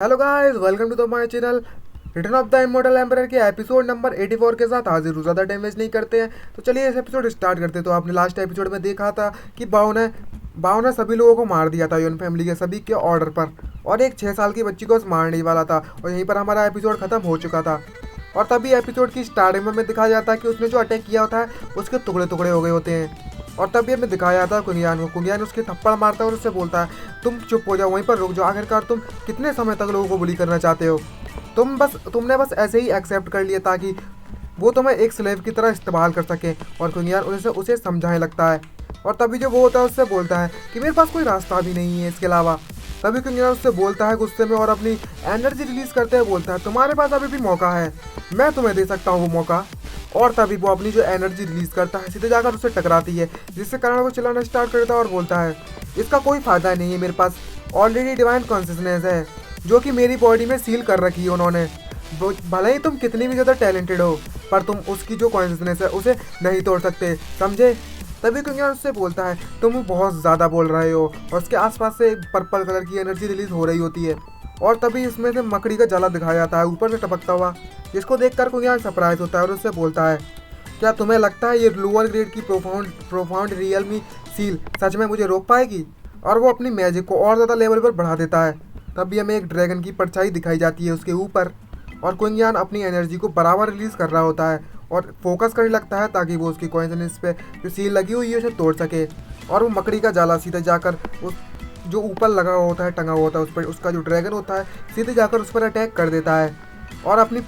Hello guys, welcome to the my channel. Return of the immortal emperor के episode number 84 के साथ हाजिर हूँ। ज़्यादा डैमेज नहीं करते हैं तो चलिए इस एपिसोड स्टार्ट करते हैं। तो आपने लास्ट एपिसोड में देखा था कि बाव ने सभी लोगों को मार दिया था, यून फैमिली के सभी के ऑर्डर पर, और एक 6 साल की बच्ची को मारने वाला था। और यहीं पर हमारा एपिसोड खत्म हो चुका था। और तभी एपिसोड की स्टार्टिंग में हमें दिखाया जाता है कि उसने जो अटैक किया होता है उसके टुकड़े टुकड़े हो गए होते हैं। और तभी हमें दिखाया जाता है कुंगियान को। कुंगियान उसके थप्पड़ मारता है और उससे बोलता है, तुम चुप हो जाओ, वहीं पर रुक जाओ। आखिरकार तुम कितने समय तक लोगों को बुली करना चाहते हो? तुमने बस ऐसे ही एक्सेप्ट कर लिया ताकि वो तुम्हें एक स्लेव की तरह इस्तेमाल कर सके। और कुंगियान उसे समझाने लगता है। और तभी जो वो होता है उससे बोलता है कि मेरे पास कोई रास्ता भी नहीं है इसके अलावा। तभी कुंगियान उससे बोलता है गुस्से में, और अपनी एनर्जी रिलीज करते हुए बोलता है, तुम्हारे पास अभी भी मौका है, मैं तुम्हें दे सकता हूँ वो मौका। और तभी वो अपनी जो एनर्जी रिलीज करता है सीधे जाकर उससे टकराती है, जिसके कारण वो चिल्लाना स्टार्ट करता है और बोलता है, इसका कोई फ़ायदा नहीं है, मेरे पास ऑलरेडी डिवाइन कॉन्शियसनेस है जो कि मेरी बॉडी में सील कर रखी है उन्होंने। भले ही तुम कितनी भी ज़्यादा टैलेंटेड हो, पर तुम उसकी जो कॉन्शियसनेस है उसे नहीं तोड़ सकते, समझे? तभी कुंगियान उससे बोलता है, तुम बहुत ज़्यादा बोल रहे हो। और उसके आसपास से एक पर्पल कलर की एनर्जी रिलीज हो रही होती है। और तभी इसमें से मकड़ी का जाला दिखाया जाता है ऊपर से टपकता हुआ, जिसको देखकर कुंगियान सरप्राइज होता है और उससे बोलता है, क्या तुम्हें लगता है ये लोअर ग्रेड की प्रोफाउंड रियलमी सील सच में मुझे रोक पाएगी? और वो अपनी मैजिक को और ज़्यादा लेवल पर बढ़ा देता है। तभी हमें एक ड्रैगन की परछाई दिखाई जाती है उसके ऊपर। और कुंगियान अपनी एनर्जी को बराबर रिलीज कर रहा होता है और फोकस करने लगता है ताकि वो उसकी कॉन्शियसनेस पे जो सील लगी हुई है उसे तोड़ सके। और वो मकड़ी का जाला सीधे जाकर उस जो ऊपर लगा हुआ होता है, टंगा हुआ होता है, उस पर उसका जो ड्रैगन होता है सीधे जाकर उस पर अटैक कर देता है। और अपनी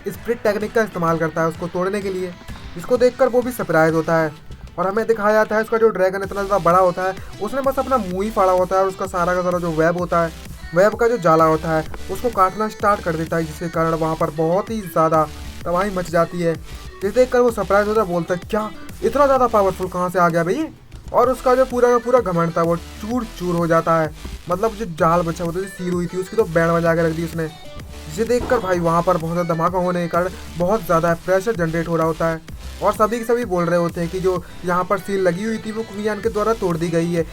स्प्रिट टेक्निक का इस्तेमाल करता है उसको तोड़ने के लिए, जिसको देखकर वो भी सरप्राइज होता है। और हमें दिखाया जाता है उसका जो ड्रैगन इतना ज़्यादा बड़ा होता है, उसने बस अपना मुंह ही फाड़ा होता है और उसका सारा का सारा जो वेब होता है, वेब का जो जाला होता है, उसको काटना स्टार्ट कर देता है, जिसके कारण वहाँ पर बहुत ही ज़्यादा तबाही मच जाती है। जिसे देखकर वो सरप्राइज होता है, बोलता है, क्या इतना ज़्यादा पावरफुल कहाँ से आ गया भाई? और उसका जो पूरा का पूरा घमंड था वो चूर चूर हो जाता है। मतलब जो जाल बचा होता है, जो सील हुई थी, उसकी तो बैंड बजा के रख दी उसने। जिसे देखकर भाई वहाँ पर बहुत ज़्यादा धमाका होने के कारण बहुत ज़्यादा प्रेशर जनरेट हो रहा होता है। और सभी के सभी बोल रहे होते हैं कि जो यहाँ पर सील लगी हुई थी वो कुंगियान के द्वारा तोड़ दी गई है।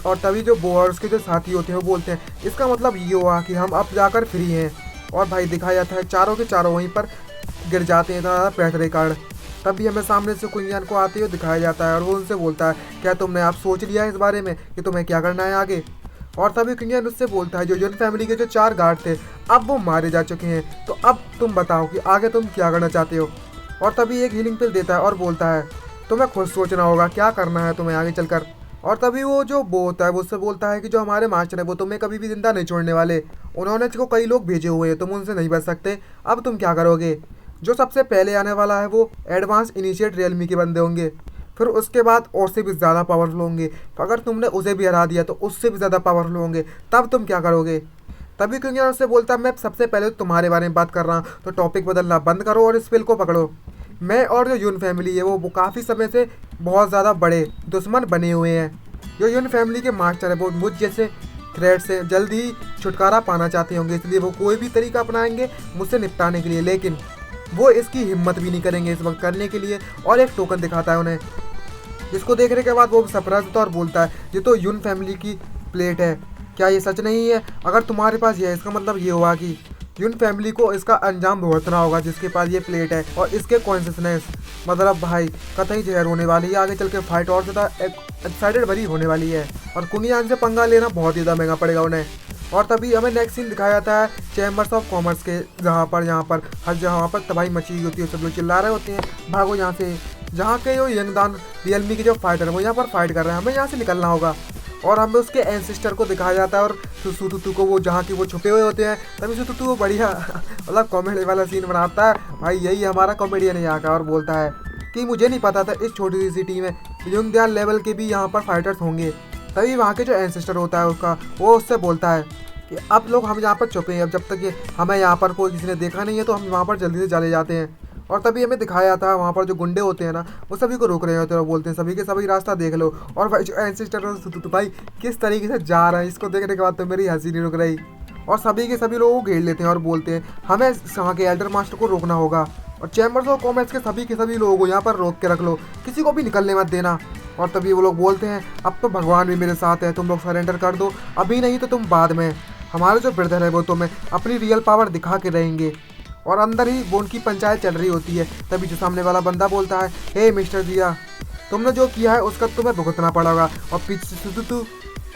और तभी जो बो और उसके जो साथी होते हैं वो बोलते हैं, इसका मतलब ये हुआ कि हम अब जाकर फ्री हैं। और भाई दिखाया जाता है चारों के चारों वहीं पर गिर जाते हैं इतना ज़्यादा प्रेशर के कारण। तभी हमें सामने से कुंगियान को आते हुए दिखाया जाता है और वो उनसे बोलता है, क्या तुमने आप सोच लिया है इस बारे में कि तुम्हें क्या करना है आगे? और तभी कुंगियान उससे बोलता है, जो यून फैमिली के जो 4 गार्ड थे अब वो मारे जा चुके हैं, तो अब तुम बताओ कि आगे तुम क्या करना चाहते हो? और तभी एक हीलिंग पिल देता है और बोलता है, तुम्हें खुद सोचना होगा क्या करना है तुम्हें आगे चलकर। और तभी वो जो बो होता है वो उससे बोलता है कि जो हमारे मास्टर है वो तुम्हें कभी भी जिंदा नहीं छोड़ने वाले, उन्होंने को कई लोग भेजे हुए हैं, तुम उनसे नहीं बच सकते। अब तुम क्या करोगे? जो सबसे पहले आने वाला है वो एडवांस इनिशिएट रियलमी के बंदे होंगे, फिर उसके बाद और से भी ज़्यादा पावरफुल होंगे, तो अगर तुमने उसे भी हरा दिया तो उससे भी ज़्यादा पावरफुल होंगे, तब तुम क्या करोगे? तभी क्योंकि उससे बोलता है, मैं सबसे पहले तुम्हारे बारे में बात कर रहा हूँ, तो टॉपिक बदलना बंद करो और इस पिल को पकड़ो। मैं और जो यून फैमिली है वो काफ़ी समय से बहुत ज़्यादा बड़े दुश्मन बने हुए हैं। जो यून फैमिली के मास्टर है वो मुझ जैसे थ्रेड से जल्द ही छुटकारा पाना चाहते होंगे, इसलिए वो कोई भी तरीका अपनाएंगे मुझसे निपटाने के लिए, लेकिन वो इसकी हिम्मत भी नहीं करेंगे इस वक्त करने के लिए। और एक टोकन दिखाता है उन्हें, जिसको देखने के बाद वो सरप्राइज होता है और बोलता है, ये तो यून फैमिली की प्लेट है, क्या ये सच नहीं है? अगर तुम्हारे पास ये है इसका मतलब ये हुआ कि यून फैमिली को इसका अंजाम भुगतना होगा जिसके पास ये प्लेट है। और इसके कॉन्शियसनेस मतलब भाई कतई जहर होने वाली है, आगे चल के फाइट और ज़्यादा एक्साइटेड भरी होने वाली है। और कुंगियान से पंगा लेना बहुत ही ज़्यादा महंगा पड़ेगा उन्हें। और तभी हमें नेक्स्ट सीन दिखाया जाता है चैम्बर्स ऑफ कॉमर्स के, जहाँ पर हर जगह पर तबाही मची हुई होती है, सब लोग चिल्ला रहे होते हैं, भागो यहाँ से। जहाँ के जो यंगदान रियलमी के जो फाइटर है वो यहाँ पर फाइट कर रहे हैं, हमें यहाँ से निकलना होगा। और हमें उसके एंसिस्टर को दिखाया जाता है और सुतुतु को, वो जहाँ की वो छुपे हुए होते हैं। तभी सुतुतु वो बढ़िया मतलब कॉमेडी वाला सीन बनाता है भाई, यही हमारा कॉमेडियन है यहाँ का। और बोलता है कि मुझे नहीं पता था इस छोटी सी सिटी में युंगद्याल लेवल के भी यहाँ पर फाइटर्स होंगे। तभी वहाँ के जो एंसिस्टर होता है उसका, वो उससे बोलता है कि अब लोग हम यहाँ पर छुपे हैं, अब जब तक ये हमें यहाँ पर कोई किसी ने देखा नहीं है तो हम वहाँ पर जल्दी से चले जाते हैं। और तभी हमें दिखाया जाता है वहाँ पर जो गुंडे होते हैं ना वो सभी को रोक रहे होते हैं और बोलते हैं, सभी के सभी रास्ता देख लो। और भाई जो एंसिस्टर तो भाई किस तरीके से जा रहे हैं, इसको देखने के बाद तो मेरी हंसी नहीं रुक रही। और सभी के सभी लोग घेर लेते हैं और बोलते हैं, हमें वहाँ के एल्डर मास्टर को रोकना होगा। और चैम्बर्स ऑफ कॉमर्स के सभी लोगों को यहाँ पर रोक के रख लो, किसी को भी निकलने मत देना। और तभी वो लोग बोलते हैं, अब तो भगवान भी मेरे साथ है, तुम लोग सरेंडर कर दो, अभी नहीं तो तुम बाद में। हमारे जो ब्रदर है वो तुम्हें अपनी रियल पावर दिखा के रहेंगे। और अंदर ही वो उनकी पंचायत चल रही होती है। तभी जो सामने वाला बंदा बोलता है, हे मिस्टर जिया, तुमने जो किया है उसका तुम्हें भुगतना पड़ेगा। और पीछे से सुतुतु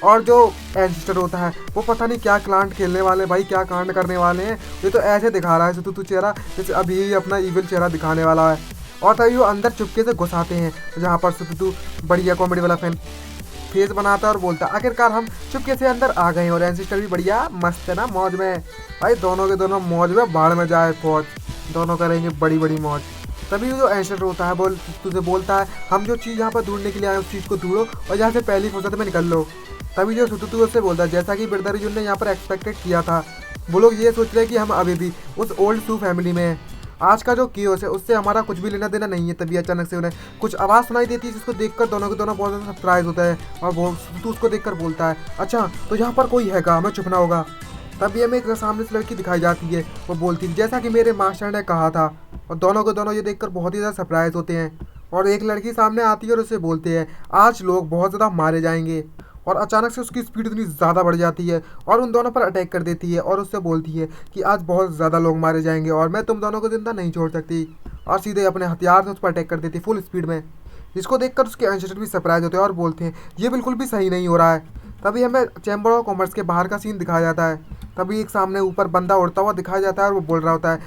और जो एंसिस्टर होता है वो पता नहीं क्या कांड खेलने वाले, भाई क्या कांड करने वाले हैं। ये तो ऐसे दिखा रहा है सुतुतु चेहरा जैसे अभी ही अपना इविल चेहरा दिखाने वाला है। और तभी वो अंदर चुपके से घुस आते हैं, जहाँ पर सुतुतु बढ़िया कॉमेडी वाला फेस बनाता है और बोलता है, आखिरकार हम चुपके से अंदर आ गए। और एंसिस्टर भी बढ़िया मस्त है ना, मौज में। भाई दोनों के दोनों मौज में, बाढ़ में जाए फौज, दोनों करेंगे बड़ी बड़ी मौज। तभी जो एंसिस्टर होता है तुझे बोलता है, हम जो चीज़ यहाँ पर ढूंढने के लिए आए उस चीज़ को ढूंढो और यहाँ से पहली फुर्सत में निकल लो। तभी जो सुतुतु उससे बोलता है, जैसा कि ब्रदर अर्जुन ने यहाँ पर एक्सपेक्टेड किया था, वो लोग ये सोच रहे हैं कि हम अभी भी उस ओल्ड सू फैमिली में हैं। आज का जो कियोस है उससे हमारा कुछ भी लेना देना नहीं है। तभी अचानक से उन्हें कुछ आवाज़ सुनाई देती है, जिसको देखकर दोनों के दोनों बहुत ज़्यादा सरप्राइज होता है। और वो सुतुतु उसको देखकर बोलता है, अच्छा तो यहाँ पर कोई हैगा, हमें छुपना होगा। तभी हमें एक सामने से लड़की दिखाई जाती है, वो बोलती है, जैसा कि मेरे मास्टर ने कहा था। और दोनों के दोनों ये देखकर बहुत ही ज़्यादा सरप्राइज होते हैं। और एक लड़की सामने आती है और उसे बोलते हैं, आज लोग बहुत ज़्यादा मारे जाएंगे। और अचानक से उसकी स्पीड इतनी ज़्यादा बढ़ जाती है और उन दोनों पर अटैक कर देती है। और उससे बोलती है कि आज बहुत ज़्यादा लोग मारे जाएंगे और मैं तुम दोनों को जिंदा नहीं छोड़ सकती। और सीधे अपने हथियार से उस पर अटैक कर देती है फुल स्पीड में, जिसको देखकर उसके एंसेस्टर भी सरप्राइज होते हैं और बोलते हैं, ये बिल्कुल भी सही नहीं हो रहा है। तभी हमें चैम्बर ऑफ कॉमर्स के बाहर का सीन दिखाया जाता है। तभी एक सामने ऊपर बंदा उड़ता हुआ दिखाया जाता है और वो बोल रहा होता है,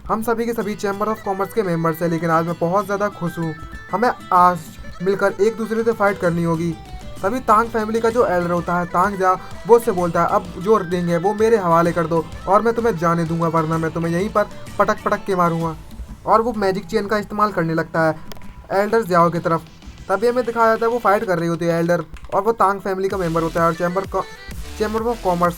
हम सभी के सभी चैम्बर ऑफ कॉमर्स के मेंबर्स हैं, लेकिन आज मैं बहुत ज़्यादा खुश हूँ। हमें आज मिलकर एक दूसरे से फाइट करनी होगी। तभी तांग फैमिली का जो एल्डर होता है तांग जा, वो उससे बोलता है, अब जो देंगे वो मेरे हवाले कर दो और मैं तुम्हें जाने दूंगा, वरना मैं तुम्हें यहीं पर पटक पटक के मारूंगा। और वो मैजिक चेन का इस्तेमाल करने लगता है एल्डर जाओ की तरफ। तभी हमें दिखाया जाता है वो फाइट कर रही होती है एल्डर, और वो तांग फैमिली का मेंबर होता है। और चैम्बर ऑफ कॉमर्स,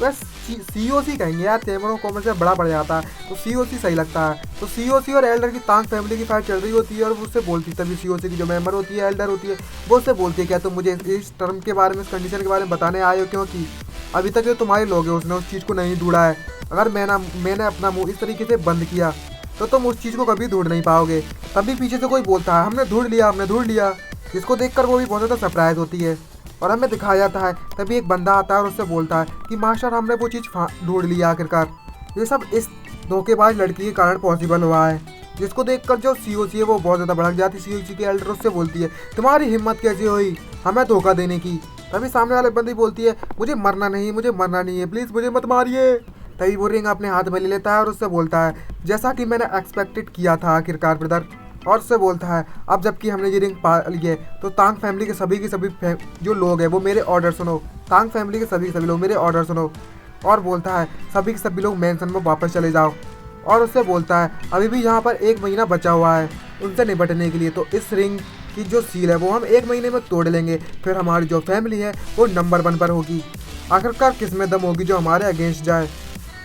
बस COC कहेंगे यार, चैम्बर ऑफ कॉमर्स से बड़ा पड़ जाता है तो COC सही लगता है। तो COC और एल्डर की तांग फैमिली की फाइट चल रही होती है और वो उससे बोलती है। तभी COC की जो मेंबर होती है एल्डर होती है, वो उससे बोलती है, क्या तुम मुझे इस टर्म के बारे में, इस कंडीशन के बारे में बताने आए हो, क्योंकि अभी तक जो तुम्हारे लोग हैं उसने उस चीज़ को नहीं ढूंढा है। अगर मैंने अपना मुँह इस तरीके से बंद किया तो तुम उस चीज़ को कभी ढूंढ नहीं पाओगे। तभी पीछे से कोई बोलता है, हमने ढूंढ लिया। जिसको देखकर वो भी बहुत ज़्यादा सरप्राइज होती है और हमें दिखाया जाता है। तभी एक बंदा आता है और उससे बोलता है कि मास्टर हमने वो चीज़ ढूंढ लिया आखिरकार। ये सब इस धोखेबाज लड़की के कारण पॉसिबल हुआ है। जिसको देखकर जो COC है वो बहुत ज़्यादा भड़क जाती है। COC की एल्डर उससे बोलती है, तुम्हारी हिम्मत कैसी हुई हमें धोखा देने की। तभी सामने वाले बंदी बोलती है, मुझे मरना नहीं है, प्लीज़ मुझे मत मारिए। तभी वो रिंग अपने हाथ में ले लेता है और उससे बोलता है, जैसा कि मैंने एक्सपेक्टेड किया था आखिरकार ब्रदर। और उससे बोलता है, अब जबकि हमने ये रिंग पा ली है तो तांग फैमिली के सभी जो लोग हैं वो मेरे ऑर्डर सुनो। तांग फैमिली के सभी लोग मेरे ऑर्डर सुनो। और बोलता है, सभी के सभी लोग मैंसन में वापस चले जाओ। और उससे बोलता है, अभी भी यहाँ पर 1 महीना बचा हुआ है उनसे निपटने के लिए, तो इस रिंग की जो सील है वो हम 1 महीने में तोड़ लेंगे। फिर हमारी जो फैमिली है वो नंबर 1 पर होगी। आखिरकार किसमें दम होगी जो हमारे अगेंस्ट जाए,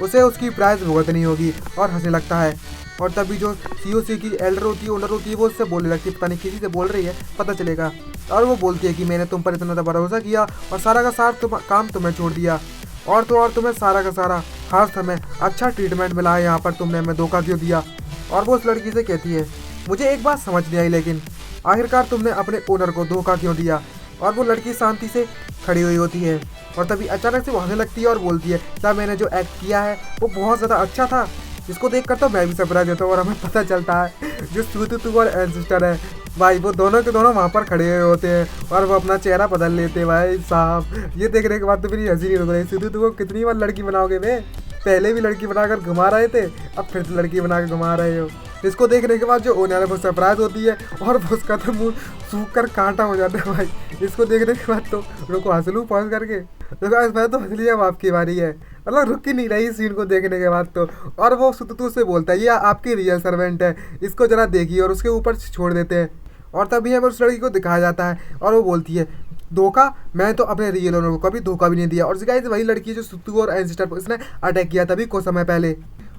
उसे उसकी प्राइस भुगतनी होगी। और हंसने लगता है। और तभी जो COC की एल्डर होती है, ओनर होती है, वो उससे बोलने लगती है, पता नहीं किसी से बोल रही है, पता चलेगा। और वो बोलती है कि मैंने तुम पर इतना भरोसा किया और सारा का सारा काम तुम्हें छोड़ दिया, और तुम्हें सारा का सारा खास हमें अच्छा ट्रीटमेंट मिला है, यहाँ पर तुमने हमें धोखा क्यों दिया। और वो उस लड़की से कहती है, मुझे एक बात समझ नहीं आई, लेकिन आखिरकार तुमने अपने ओनर को धोखा क्यों दिया। और वो लड़की शांति से खड़ी हुई होती है और तभी अचानक से वो हंसने लगती है और बोलती है, क्या मैंने जो एक्ट किया है वो बहुत ज़्यादा अच्छा था। जिसको देख कर तो मैं भी सरप्राइज होता हूँ। और हमें पता चलता है जो सुतुतु और एंसिस्टर है भाई, वो दोनों के दोनों वहाँ पर खड़े हुए होते हैं और वो अपना चेहरा बदल लेते हैं। भाई साहब, ये देखने के बाद तो मेरी हंसी नहीं रुक रही। सुतुतु को कितनी बार लड़की बनाओगे बे, पहले भी लड़की बनाकर घुमा रहे थे, अब फिर से लड़की बना कर घुमा रहे हो। इसको देखने के बाद जो ओनर है वो सरप्राइज होती है और वो उसका तो मुँह सूख कर कांटा हो जाता है। भाई इसको देखने के बाद तो रुको हंस लूँ पॉज करके, तो मैं तो हंस लिया, अब आपकी बारी है। मतलब रुक ही नहीं रही सीन को देखने के बाद तो। और वो सुतुतु से बोलता है, ये आपकी रियल सर्वेंट है, इसको जरा देखिए, और उसके ऊपर छोड़ देते हैं। और तभी हमें उस लड़की को दिखाया जाता है और वो बोलती है, धोखा, मैं तो अपने रियल ओनर को कभी धोखा भी नहीं दिया। और गाइस वही लड़की है जो सुतुतु और एंसिस्टर पर इसने अटैक किया तभी कुछ समय पहले।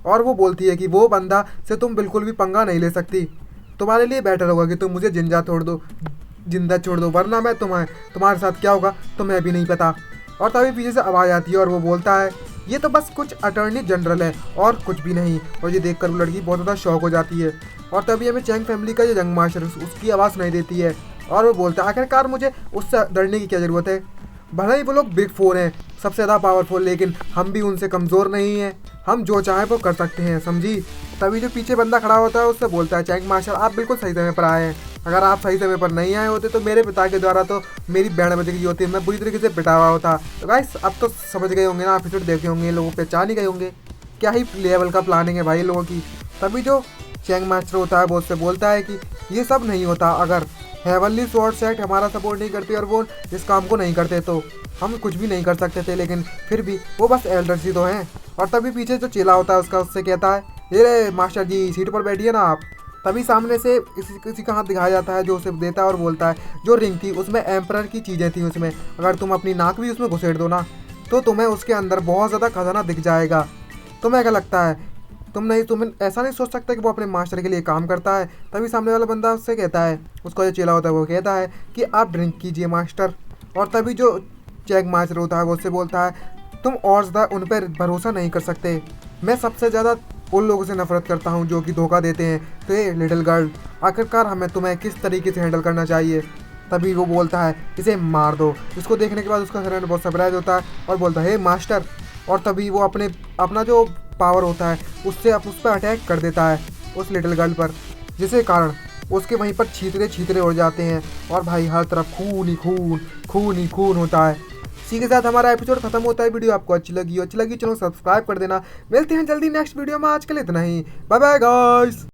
और वो बोलती है कि वो बंदा से तुम बिल्कुल भी पंगा नहीं ले सकती, तुम्हारे लिए बेटर होगा कि तुम मुझे जिंदा छोड़ दो, वरना मैं तुम्हारे साथ क्या होगा तुम्हें भी नहीं पता। और तभी पीछे से आवाज़ आती है और वो बोलता है, ये तो बस कुछ अटॉर्नी जनरल है और कुछ भी नहीं। और ये देखकर वो लड़की बहुत ज़्यादा शॉक हो जाती है। और तभी हमें चैंग फैमिली का जो यंग मास्टर उसकी आवाज़ सुनाई देती है और वो बोलता है, आखिरकार मुझे उससे डरने की क्या ज़रूरत है। भले ही वो लोग बिग फोर हैं, सबसे ज़्यादा पावरफुल, लेकिन हम भी उनसे कमज़ोर नहीं हैं। हम जो चाहें वो कर सकते हैं, समझी। तभी जो पीछे बंदा खड़ा होता है उससे बोलता है, चैंक मास्टर आप बिल्कुल सही समय पर आए हैं। अगर आप सही समय पर नहीं आए होते तो मेरे पिता के द्वारा तो मेरी बैंड बज गई होती, मैं बुरी तरीके से पिटा हुआ होता। तो गाइस अब तो समझ गए होंगे ना, एपिसोड देखे होंगे, लोगों पहचान ही गए होंगे क्या ही लेवल का प्लानिंग है भाई लोगों की। तभी जो चैंग मास्टर होता है वो उससे बोलता है कि ये सब नहीं होता अगर हेवनली स्वॉर्ड सेट हमारा सपोर्ट नहीं करती और वो इस काम को नहीं करते तो हम कुछ भी नहीं कर सकते थे। लेकिन फिर भी वो बस एल्डर्स ही तो हैं। और तभी पीछे जो चेला होता है उसका उससे कहता है, ये रे मास्टर जी सीट पर बैठिए ना आप। तभी सामने से किसी का हाथ दिखाया जाता है जो उसे देता है और बोलता है, जो रिंग थी उसमें एम्परर की चीज़ें थी, उसमें अगर तुम अपनी नाक भी उसमें घुसेड़ दो ना तो तुम्हें उसके अंदर बहुत ज़्यादा खजाना दिख जाएगा। तुम्हें क्या लगता है, तुम्हें ऐसा नहीं सोच सकता कि वो अपने मास्टर के लिए काम करता है। तभी सामने वाला बंदा उससे कहता है, उसका जो चेला होता है वो कहता है कि आप ड्रिंक कीजिए मास्टर। और तभी जो चैंग मास्टर होता है वो उससे बोलता है, तुम और ज़्यादा उन पर भरोसा नहीं कर सकते। मैं सबसे ज़्यादा उन लोगों से नफरत करता हूँ जो कि धोखा देते हैं। तो ये लिटिल गर्ल, आखिरकार हमें तुम्हें किस तरीके से हैंडल करना चाहिए। तभी वो बोलता है, इसे मार दो। इसको देखने के बाद उसका फ्रेंड बहुत सरप्राइज होता है और बोलता है, हे मास्टर। और तभी वो अपना जो पावर होता है उससे उस पर अटैक कर देता है, उस लिटिल गर्ल पर, जिसके कारण उसके वहीं पर छींतरे छींतरे उड़ जाते हैं और भाई हर तरफ खून ही खून, खून ही खून होता है। इसी के साथ हमारा एपिसोड खत्म होता है। वीडियो आपको अच्छी लगी चैनल सब्सक्राइब कर देना। मिलते हैं जल्दी नेक्स्ट वीडियो में, आज के लिए इतना ही। Bye bye guys.